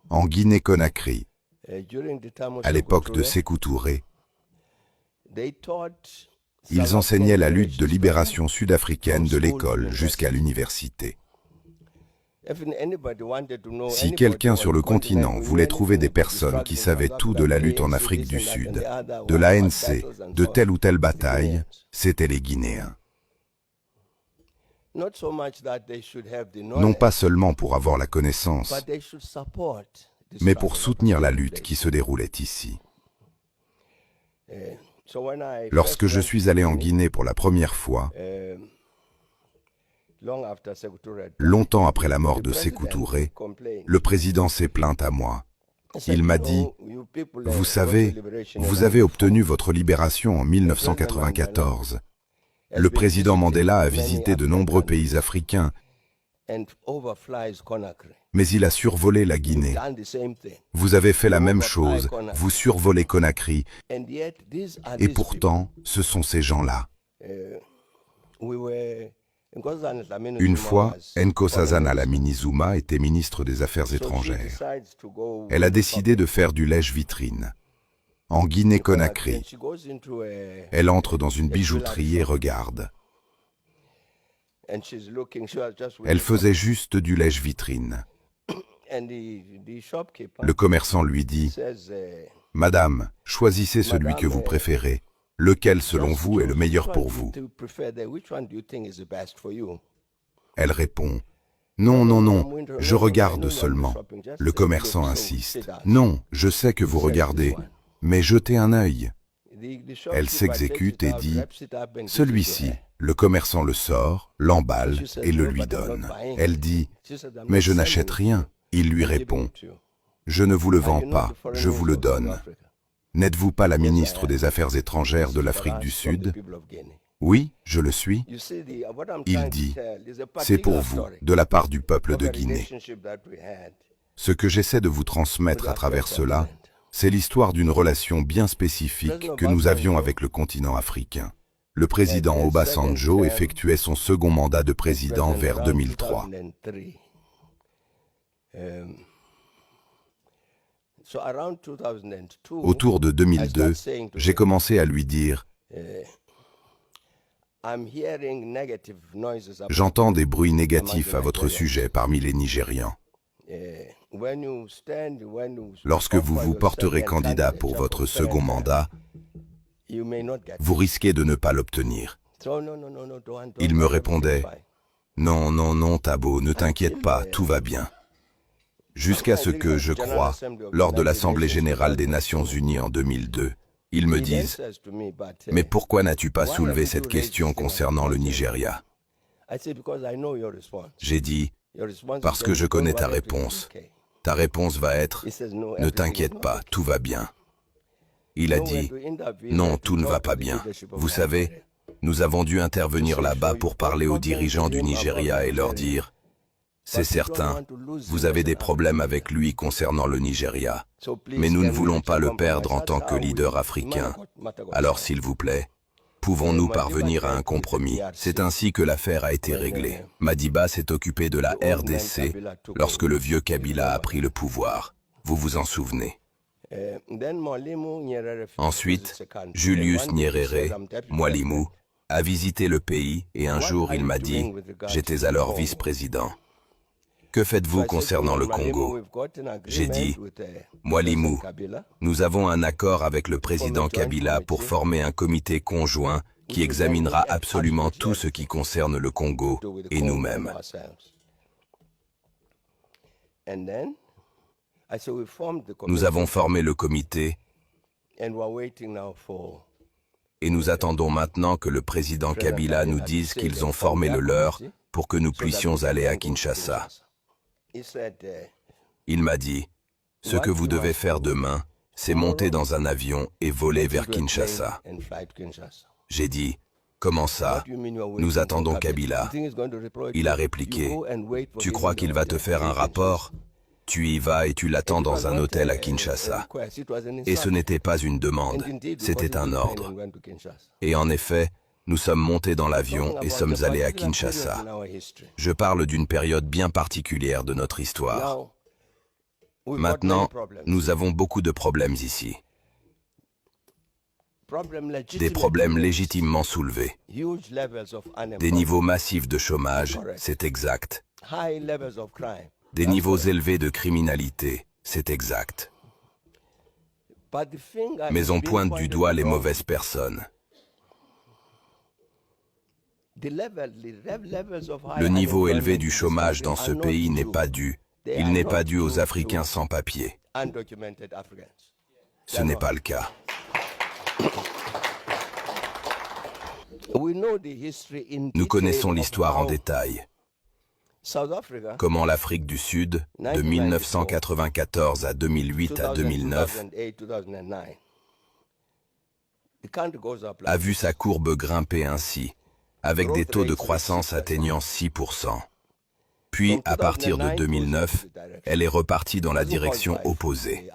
En Guinée-Conakry, à l'époque de Sékou Touré, ils enseignaient la lutte de libération sud-africaine de l'école jusqu'à l'université. Si quelqu'un sur le continent voulait trouver des personnes qui savaient tout de la lutte en Afrique du Sud, de l'ANC, de telle ou telle bataille, c'étaient les Guinéens. Non pas seulement pour avoir la connaissance, mais pour soutenir la lutte qui se déroulait ici. Lorsque je suis allé en Guinée pour la première fois, longtemps après la mort de Sékou Touré, le président s'est plaint à moi. Il m'a dit, « Vous savez, vous avez obtenu votre libération en 1994. Le président Mandela a visité de nombreux pays africains, mais il a survolé la Guinée. Vous avez fait la même chose, vous survolez Conakry, et pourtant, ce sont ces gens-là. » Une fois, Nkosazana Dlamini-Zuma était ministre des Affaires étrangères. Elle a décidé de faire du lèche-vitrine. En Guinée-Conakry, elle entre dans une bijouterie et regarde. Elle faisait juste du lèche-vitrine. Le commerçant lui dit, « Madame, choisissez celui que vous préférez. Lequel, selon vous, est le meilleur pour vous ?» Elle répond, « Non, non, non, je regarde seulement. » Le commerçant insiste, « Non, je sais que vous regardez, mais jetez un œil. » Elle s'exécute et dit, « Celui-ci. » Le commerçant le sort, l'emballe et le lui donne. Elle dit, « Mais je n'achète rien. » Il lui répond, « Je ne vous le vends pas, je vous le donne. N'êtes-vous pas la ministre des Affaires étrangères de l'Afrique du Sud ? » « Oui, je le suis. » Il dit, « C'est pour vous, de la part du peuple de Guinée. Ce que j'essaie de vous transmettre à travers cela, c'est l'histoire d'une relation bien spécifique que nous avions avec le continent africain. Le président Obasanjo effectuait son second mandat de président vers 2003. Autour de 2002, j'ai commencé à lui dire « J'entends des bruits négatifs à votre sujet parmi les Nigérians. Lorsque vous vous porterez candidat pour votre second mandat, vous risquez de ne pas l'obtenir. » Il me répondait, « Non, non, non, Thabo, ne t'inquiète pas, tout va bien. » Jusqu'à ce que, je crois, lors de l'Assemblée générale des Nations unies en 2002, ils me disent, « Mais pourquoi n'as-tu pas soulevé cette question concernant le Nigeria ?» J'ai dit, « Parce que je connais ta réponse. Ta réponse va être, ne t'inquiète pas, tout va bien. » Il a dit, « Non, tout ne va pas bien. Vous savez, nous avons dû intervenir là-bas pour parler aux dirigeants du Nigeria et leur dire, « C'est certain, vous avez des problèmes avec lui concernant le Nigeria, mais nous ne voulons pas le perdre en tant que leader africain. Alors s'il vous plaît, pouvons-nous parvenir à un compromis ?» C'est ainsi que l'affaire a été réglée. Madiba s'est occupé de la RDC lorsque le vieux Kabila a pris le pouvoir. Vous vous en souvenez. Ensuite, Julius Nyerere, Mwalimu, a visité le pays et un jour il m'a dit, j'étais alors vice-président. « Que faites-vous concernant le Congo ?» J'ai dit, « Mwalimu, nous avons un accord avec le président Kabila pour former un comité conjoint qui examinera absolument tout ce qui concerne le Congo et nous-mêmes. » Nous avons formé le comité et nous attendons maintenant que le président Kabila nous dise qu'ils ont formé le leur pour que nous puissions aller à Kinshasa. Il m'a dit, « Ce que vous devez faire demain, c'est monter dans un avion et voler vers Kinshasa. » J'ai dit, « Comment ça? Nous attendons Kabila. » Il a répliqué, « Tu crois qu'il va te faire un rapport? Tu y vas et tu l'attends dans un hôtel à Kinshasa. » Et ce n'était pas une demande, c'était un ordre. Et en effet, Nous sommes montés dans l'avion et sommes allés à Kinshasa. Je parle d'une période bien particulière de notre histoire. Maintenant, nous avons beaucoup de problèmes ici. Des problèmes légitimement soulevés. Des niveaux massifs de chômage, c'est exact. Des niveaux élevés de criminalité, c'est exact. Mais on pointe du doigt les mauvaises personnes. Le niveau élevé du chômage dans ce pays n'est pas dû. Il n'est pas dû aux Africains sans papier. Ce n'est pas le cas. Nous connaissons l'histoire en détail. Comment l'Afrique du Sud, de 1994 à 2008 à 2009, a vu sa courbe grimper ainsi, avec des taux de croissance atteignant 6%. Puis, à partir de 2009, elle est repartie dans la direction opposée.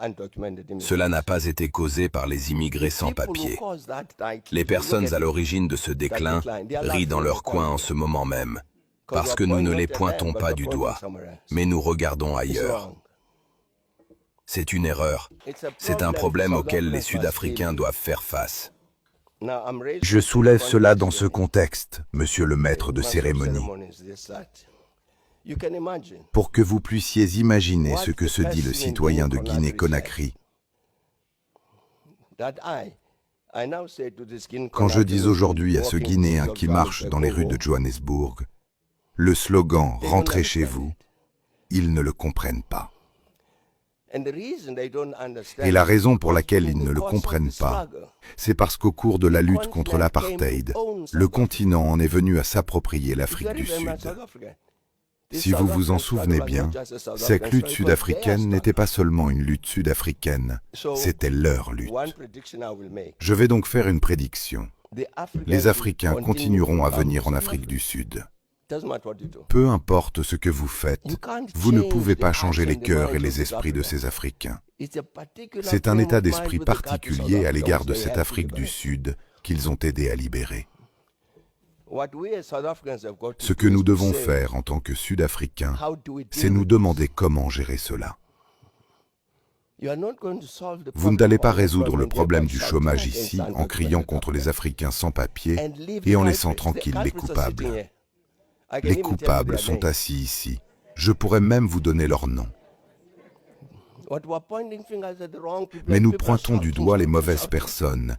Cela n'a pas été causé par les immigrés sans papier. Les personnes à l'origine de ce déclin rient dans leur coin en ce moment même, parce que nous ne les pointons pas du doigt, mais nous regardons ailleurs. C'est une erreur. C'est un problème auquel les Sud-Africains doivent faire face. Je soulève cela dans ce contexte, monsieur le maître de cérémonie, pour que vous puissiez imaginer ce que se dit le citoyen de Guinée-Conakry. Quand je dis aujourd'hui à ce Guinéen qui marche dans les rues de Johannesburg, le slogan « Rentrez chez vous », ils ne le comprennent pas. Et la raison pour laquelle ils ne le comprennent pas, c'est parce qu'au cours de la lutte contre l'apartheid, le continent en est venu à s'approprier l'Afrique du Sud. Si vous vous en souvenez bien, cette lutte sud-africaine n'était pas seulement une lutte sud-africaine, c'était leur lutte. Je vais donc faire une prédiction. Les Africains continueront à venir en Afrique du Sud. Peu importe ce que vous faites, vous ne pouvez pas changer les cœurs et les esprits de ces Africains. C'est un état d'esprit particulier à l'égard de cette Afrique du Sud qu'ils ont aidé à libérer. Ce que nous devons faire en tant que Sud-Africains, c'est nous demander comment gérer cela. Vous n'allez pas résoudre le problème du chômage ici en criant contre les Africains sans papier et en laissant tranquilles les coupables. Les coupables sont assis ici. Je pourrais même vous donner leur nom. Mais nous pointons du doigt les mauvaises personnes